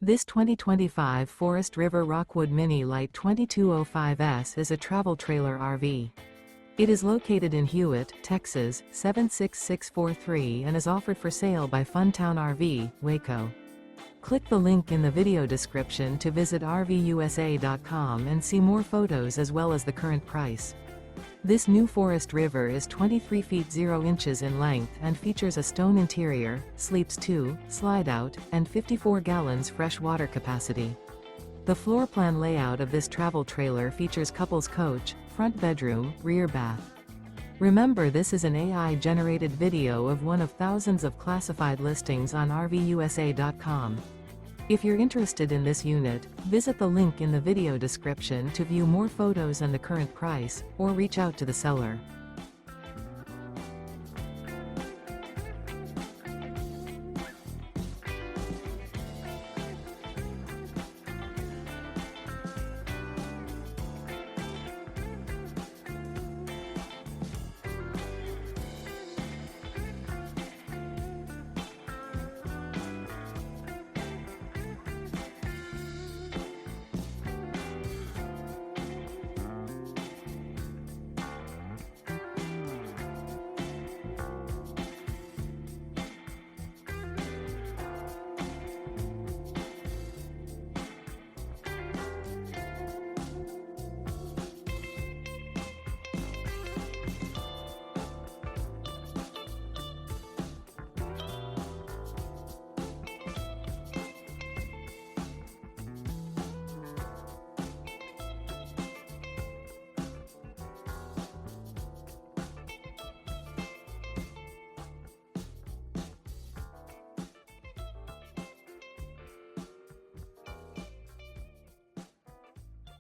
This 2025 Forest River Rockwood Mini Lite 2205S is a travel trailer RV. It is located in Hewitt, Texas, 76643 and is offered for sale by Funtown RV, Waco. Click the link in the video description to visit RVUSA.com and see more photos as well as the current price. This new Forest River is 23 feet 0 inches in length and features a stone interior, sleeps 2, slide-out, and 54 gallons fresh water capacity. The floor plan layout of this travel trailer features couples coach, front bedroom, rear bath. Remember, this is an AI-generated video of one of thousands of classified listings on RVUSA.com. If you're interested in this unit, visit the link in the video description to view more photos and the current price, or reach out to the seller.